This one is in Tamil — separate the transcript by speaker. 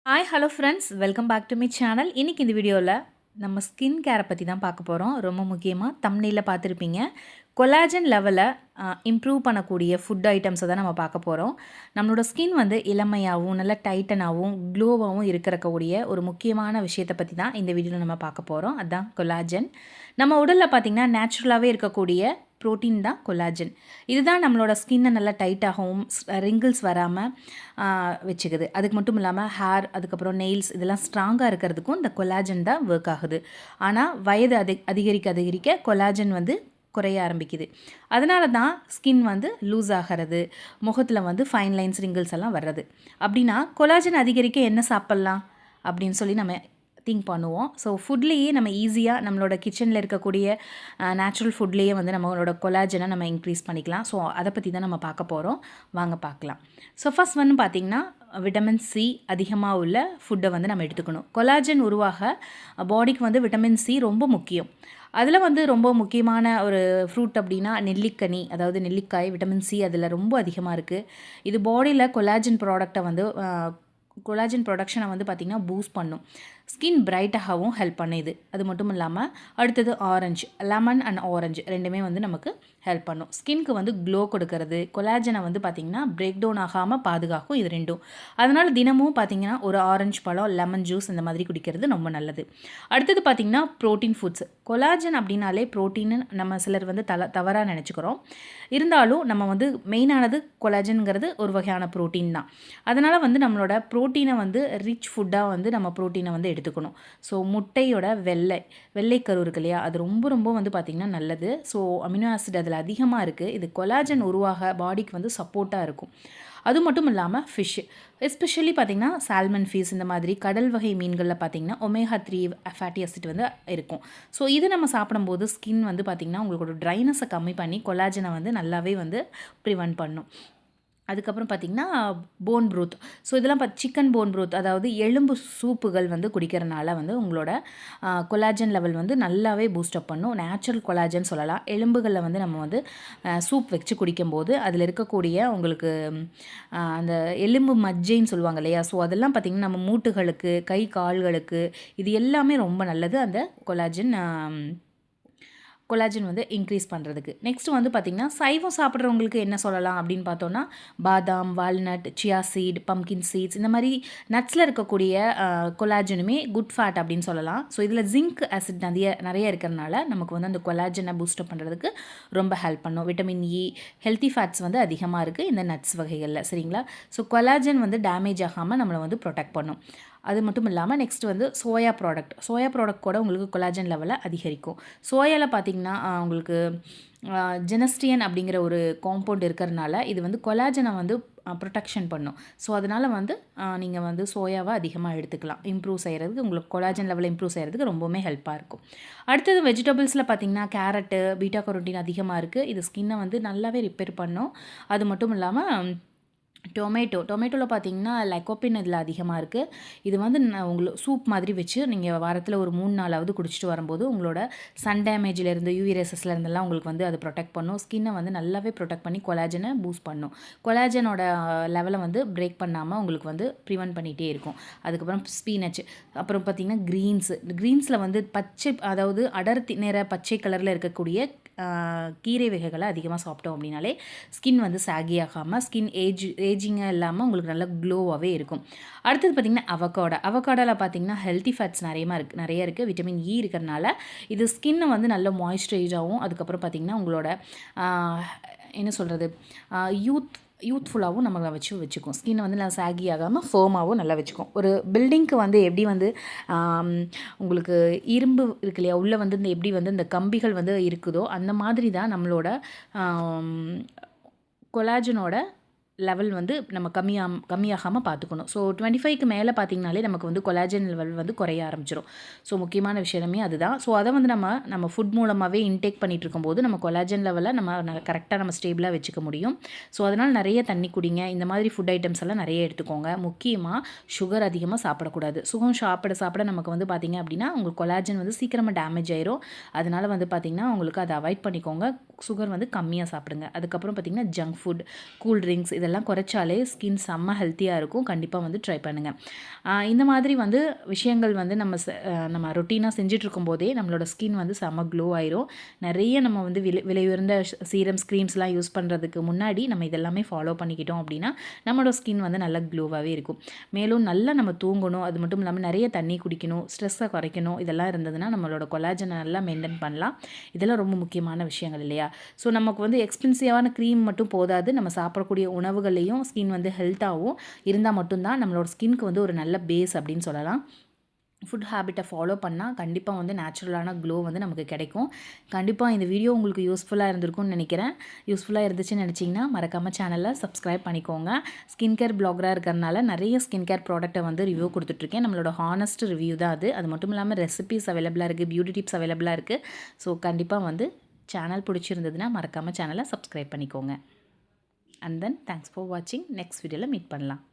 Speaker 1: Hi hello friends, welcome back to my channel. இன்றைக்கி இந்த வீடியோவில் நம்ம ஸ்கின் கேரை பற்றி தான் பார்க்க போகிறோம். ரொம்ப முக்கியமாக தம்ப்நெயிலில் பார்த்துருப்பீங்க. கொலாஜன் லெவலை இம்ப்ரூவ் பண்ணக்கூடிய ஃபுட் ஐட்டம்ஸை தான் நம்ம பார்க்க போகிறோம். நம்மளோட ஸ்கின் வந்து இளமையாகவும் நல்ல டைட்டனாகவும் க்ளோவாகவும் இருக்கக்கூடிய ஒரு முக்கியமான விஷயத்தை பற்றி தான் இந்த வீடியோவில் நம்ம பார்க்க போகிறோம். அதுதான் கொலாஜன். நம்ம உடலில் பார்த்திங்கன்னா நேச்சுரலாகவே இருக்கக்கூடிய ப்ரோட்டீன் தான் கொலாஜன். இதுதான் நம்மளோட ஸ்கின்னை நல்லா டைட்டாகவும் ரிங்கிள்ஸ் வராமல் வச்சுக்குது. அதுக்கு மட்டும் இல்லாமல் ஹேர், அதுக்கப்புறம் நெயில்ஸ் இதெல்லாம் ஸ்ட்ராங்காக இருக்கிறதுக்கும் இந்த கொலாஜன் தான் ஒர்க் ஆகுது. ஆனால் வயது அதிகரிக்க கொலாஜன் வந்து குறைய ஆரம்பிக்குது. அதனால தான் ஸ்கின் வந்து லூஸ் ஆகிறது, முகத்தில் வந்து ஃபைன் லைன்ஸ் ரிங்கிள்ஸ் எல்லாம் வர்றது. அப்படின்னா கொலாஜன் அதிகரிக்க என்ன சாப்பிட்லாம் அப்படின்னு சொல்லி நம்ம திங்க் பண்ணுவோம். ஸோ ஃபுட்லேயே நம்ம ஈஸியாக நம்மளோட கிச்சனில் இருக்கக்கூடிய நேச்சுரல் ஃபுட்லேயே வந்து நம்மளோட கொலாஜனை நம்ம இன்க்ரீஸ் பண்ணிக்கலாம். ஸோ அதை பற்றி தான் நம்ம பார்க்க போகிறோம். வாங்க பார்க்கலாம். ஸோ ஃபர்ஸ்ட் வந்து பார்த்திங்கன்னா விட்டமின் சி அதிகமாக உள்ள ஃபுட்டை வந்து நம்ம எடுத்துக்கணும். கொலாஜன் உருவாக பாடிக்கு வந்து விட்டமின் சி ரொம்ப முக்கியம். அதில் வந்து ரொம்ப முக்கியமான ஒரு ஃப்ரூட் அப்படின்னா நெல்லிக்கனி, அதாவது நெல்லிக்காய். விட்டமின் சி அதில் ரொம்ப அதிகமாக இருக்குது. இது பாடியில் கொலாஜன் ப்ராடக்டை வந்து கொலாஜன் ப்ரொடக்ஷனை வந்து பார்த்திங்கன்னா பூஸ்ட் பண்ணும். ஸ்கின் பிரைட்டாகவும் ஹெல்ப் பண்ணுது. அது மட்டும் இல்லாமல் அடுத்தது ஆரஞ்சு, லெமன் அண்ட் ஆரஞ்சு ரெண்டுமே வந்து நமக்கு ஹெல்ப் பண்ணும். ஸ்கின்க்கு வந்து க்ளோ கொடுக்கறது, கொலாஜனை வந்து பார்த்திங்கன்னா பிரேக் டவுன் ஆகாமல் பாதுகாக்கும் இது ரெண்டும். அதனால் தினமும் பார்த்திங்கன்னா ஒரு ஆரஞ்சு பழம், லெமன் ஜூஸ் இந்த மாதிரி குடிக்கிறது ரொம்ப நல்லது. அடுத்தது பார்த்திங்கன்னா ப்ரோட்டீன் ஃபுட்ஸ். கொலாஜன் அப்படின்னாலே ப்ரோட்டீன்னு நம்ம சிலர் வந்து தவறாக நினச்சிக்கிறோம். இருந்தாலும் நம்ம வந்து மெயினானது கொலாஜனுங்கிறது ஒரு வகையான ப்ரோட்டீன் தான். அதனால் வந்து நம்மளோட ப்ரோட்டீனை வந்து ரிச் ஃபுட்டாக வந்து நம்ம ப்ரோட்டீனை வந்து எடுத்துக்கணும். ஸோ முட்டையோட வெள்ளைக்கரு இருக்கு இல்லையா, அது ரொம்ப வந்து பார்த்திங்கன்னா நல்லது. ஸோ அமினோ ஆசிட் அதில் அதிகமாக இருக்குது. இது கொலாஜன் உருவாக பாடிக்கு வந்து சப்போர்ட்டாக இருக்கும். அது மட்டும் இல்லாமல் ஃபிஷ், எஸ்பெஷலி பார்த்திங்கன்னா சால்மன் ஃபிஷ், இந்த மாதிரி கடல் வகை மீன்களில் பார்த்திங்கன்னா ஒமேகா 3 ஃபேட்டி ஆசிட் வந்து இருக்கும். ஸோ இது நம்ம சாப்பிடும்போது ஸ்கின் வந்து பார்த்திங்கன்னா உங்களோட ட்ரைனஸை கம்மி பண்ணி கொலாஜனை வந்து நல்லாவே வந்து ப்ரிவென்ட் பண்ணும். அதுக்கப்புறம் பார்த்திங்கன்னா போன் ப்ரூத். ஸோ இதெல்லாம் சிக்கன் போன் ப்ரூத், அதாவது எலும்பு சூப்புகள் வந்து குடிக்கிறனால வந்து உங்களோட கொலாஜன் லெவல் வந்து நல்லாவே பூஸ்டப் பண்ணும். நேச்சுரல் கொலாஜன் சொல்லலாம். எலும்புகளில் வந்து நம்ம வந்து சூப் வச்சு குடிக்கும்போது அதில் இருக்கக்கூடிய உங்களுக்கு அந்த எலும்பு மஜ்ஜைன்னு சொல்லுவாங்க இல்லையா, ஸோ அதெல்லாம் பார்த்திங்கன்னா நம்ம மூட்டுகளுக்கு, கை கால்களுக்கு இது எல்லாமே ரொம்ப நல்லது அந்த கொலாஜன் வந்து இன்க்ரீஸ் பண்ணுறதுக்கு. நெக்ஸ்ட் வந்து பார்த்திங்கன்னா சைவம் சாப்பிட்றவங்களுக்கு என்ன சொல்லலாம் அப்படின்னு பார்த்தோன்னா பாதாம், walnut, chia seed, pumpkin seeds இந்த மாதிரி நட்ஸில் இருக்கக்கூடிய கொலாஜனுமே குட் ஃபேட் அப்படின்னு சொல்லலாம். ஸோ இதில் ஜிங்க் ஆசிட் நிறைய இருக்கிறதுனால நமக்கு வந்து அந்த கொலாஜனை பூஸ்டப் பண்ணுறதுக்கு ரொம்ப ஹெல்ப் பண்ணும். விட்டமின் இ, ஹெல்த்தி ஃபேட்ஸ் வந்து அதிகமாக இருக்குது இந்த நட்ஸ் வகைகளில். சரிங்களா? ஸோ கொலாஜன் வந்து டேமேஜ் ஆகாமல் நம்மளை வந்து ப்ரொடெக்ட் பண்ணும். அது மட்டும் இல்லாமல் நெக்ஸ்ட் வந்து சோயா ப்ராடக்ட் கூட உங்களுக்கு கொலாஜன் லெவலை அதிகரிக்கும். சோயாவில் பார்த்திங்கன்னா உங்களுக்கு ஜெனஸ்டியன் அப்படிங்கிற ஒரு காம்பவுண்ட் இருக்கிறதுனால இது வந்து கொலாஜனை வந்து ப்ரொடெக்ஷன் பண்ணும். ஸோ அதனால் வந்து நீங்கள் வந்து சோயாவை அதிகமாக எடுத்துக்கலாம். இம்ப்ரூவ் செய்கிறதுக்கு, உங்களுக்கு கொலாஜன் லெவலை இம்ப்ரூவ் செய்கிறதுக்கு ரொம்பவுமே ஹெல்ப்பாக இருக்கும். அடுத்தது வெஜிடபிள்ஸில் பார்த்திங்கன்னா கேரட்டு, பீட்டா கரோட்டின் அதிகமாக இருக்குது. இது ஸ்கின்னை வந்து நல்லாவே ரிப்பேர் பண்ணும். அது மட்டும் இல்லாமல் டொமேட்டோவில் பார்த்திங்கன்னா லைக்கோபின் இதில் அதிகமாக இருக்குது. இது வந்து உங்களுக்கு சூப் மாதிரி வச்சு நீங்கள் வாரத்தில் ஒரு 3 நாளாவது குடிச்சிட்டு வரும்போது உங்களோட சன் டேமேஜிலேருந்து, யூவி ரேசஸ்லேருந்தெல்லாம் உங்களுக்கு வந்து அது ப்ரொடெக்ட் பண்ணும். ஸ்கின்னை வந்து நல்லாவே ப்ரொடெக்ட் பண்ணி கொலாஜனை பூஸ்ட் பண்ணும். கொலாஜனோட லெவலை வந்து பிரேக் பண்ணாமல் உங்களுக்கு வந்து ப்ரிவென்ட் பண்ணிகிட்டே இருக்கும். அதுக்கப்புறம் ஸ்பீனச், அப்புறம் பார்த்திங்கன்னா க்ரீன்ஸில் வந்து பச்சை, அதாவது அடர்த்தி நிற பச்சை கலரில் இருக்கக்கூடிய கீரை வகைகளை அதிகமாக சாப்பிட்டோம் அப்படின்னாலே ஸ்கின் வந்து சாகி ஆகாமல், ஸ்கின் ஏஜிங்காக இல்லாமல் உங்களுக்கு நல்லா க்ளோவாகவே இருக்கும். அடுத்தது பார்த்திங்கன்னா அவகாடோவில் பார்த்திங்கன்னா ஹெல்த்தி ஃபேட்ஸ் நிறைய இருக்குது. விட்டமின் இ இருக்கிறதுனால இது ஸ்கின்னை வந்து நல்ல மாய்ஸ்சரைஸாகவும், அதுக்கப்புறம் பார்த்திங்கன்னா உங்களோட என்ன சொல்கிறது யூத்ஃபுல்லாகவும் நம்மளை வச்சுக்கும். ஸ்கின்னை வந்து நல்லா சாகி ஆகாமல் ஃபேர்மாகவும் நல்லா வச்சுக்கும். ஒரு பில்டிங்க்கு வந்து எப்படி வந்து உங்களுக்கு இரும்பு இருக்கு இல்லையா, உள்ளே வந்து இந்த எப்படி வந்து இந்த கம்பிகள் வந்து இருக்குதோ அந்த மாதிரி தான் நம்மளோட கொலாஜனோட லெவல் வந்து நம்ம கம்மியாகாமல் பார்த்துக்கணும். ஸோ 25க்கு மேலே பார்த்திங்கனாலே நமக்கு வந்து கொலாஜன் லெவல் வந்து குறைய ஆரம்பிச்சிடும். ஸோ முக்கியமான விஷயமே அதுதான். ஸோ அதை வந்து நம்ம ஃபுட் மூலமாகவே இன்டேக் பண்ணிகிட்டு இருக்கும்போது நம்ம கொலாஜன் லெவலை நம்ம கரெக்டாக நம்ம ஸ்டேபிளாக வச்சுக்க முடியும். ஸோ அதனால் நிறைய தண்ணி குடிங்க. இந்த மாதிரி ஃபுட் ஐட்டம்ஸ் எல்லாம் நிறைய எடுத்துக்கோங்க. முக்கியமாக சுகர் அதிகமாக சாப்பிடக்கூடாது. சுகம் சாப்பிட நமக்கு வந்து பார்த்திங்க அப்படின்னா உங்களுக்கு கொலாஜன் வந்து சீக்கிரமாக டேமேஜ் ஆயிரும். அதனால் வந்து பார்த்திங்கன்னா உங்களுக்கு அதை அவாய்ட் பண்ணிக்கோங்க. சுகர் வந்து கம்மியாக சாப்பிடுங்க. அதுக்கப்புறம் பார்த்திங்கன்னா ஜங்க் ஃபுட், கூல் ட்ரிங்க்ஸ் இதெல்லாம் குறைச்சாலே ஸ்கின் செம்ம ஹெல்த்தியாக இருக்கும். கண்டிப்பாக வந்து ட்ரை பண்ணுங்கள். இந்த மாதிரி வந்து விஷயங்கள் வந்து நம்ம ரொட்டீனாக செஞ்சிட்ருக்கும் போதே நம்மளோட ஸ்கின் வந்து செம்ம க்ளோ ஆயிரும். நிறைய நம்ம வந்து விலை உயர்ந்த சீரம்ஸ், க்ரீம்ஸ்லாம் யூஸ் பண்ணுறதுக்கு முன்னாடி நம்ம இதெல்லாமே ஃபாலோ பண்ணிக்கிட்டோம் அப்படின்னா நம்மளோட ஸ்கின் வந்து நல்லா க்ளோவாகவே இருக்கும். மேலும் நல்லா நம்ம தூங்கணும், அது மட்டும் இல்லாமல் நிறைய தண்ணி குடிக்கணும், ஸ்ட்ரெஸ்ஸை குறைக்கணும். இதெல்லாம் இருந்ததுன்னா நம்மளோட கொலாஜனை நல்லா மெயின்டைன் பண்ணலாம். இதெல்லாம் ரொம்ப முக்கியமான விஷயங்கள் இல்லையா? ஸோ நமக்கு வந்து எக்ஸ்பென்சிவான க்ரீம் மட்டும் போதாது, நம்ம சாப்பிடக்கூடிய உணவுகள்லேயும் ஸ்கின் வந்து ஹெல்த்தாகவும் இருந்தால் மட்டும்தான் நம்மளோட ஸ்கின்க்கு வந்து ஒரு நல்ல பேஸ் அப்படின்னு சொல்லலாம். ஃபுட் ஹேபிட்டை ஃபாலோ பண்ணால் கண்டிப்பாக வந்து நேச்சுரலான க்ளோ வந்து நமக்கு கிடைக்கும். கண்டிப்பாக இந்த வீடியோ உங்களுக்கு யூஸ்ஃபுல்லாக இருந்திருக்கும்னு நினைக்கிறேன். யூஸ்ஃபுல்லாக இருந்துச்சுன்னு நினச்சிங்கன்னா மறக்காமல் சேனலை சப்ஸ்கிரைப் பண்ணிக்கோங்க. ஸ்கின் கேர் பிளாகராக இருக்கிறனால நிறைய ஸ்கின் கேர் ப்ராடக்ட்டை வந்து ரிவ்யூ கொடுத்துட்ருக்கேன். நம்மளோட ஹானஸ்ட் ரிவ்யூ தான் அது. அது மட்டும் இல்லாமல் ரெசிபீஸ் அவைலபிளாக இருக்குது, பியூட்டி டிப்ஸ் அவைலபிளாக இருக்குது. ஸோ கண்டிப்பாக வந்து சேனல் பிடிச்சிருந்ததுன்னா மறக்காமல் சேனலை சப்ஸ்கிரைப் பண்ணிக்கோங்க. அண்ட் தென் தேங்க்ஸ் ஃபார் வாட்சிங். நெக்ஸ்ட் வீடியோவில் மீட் பண்ணலாம்.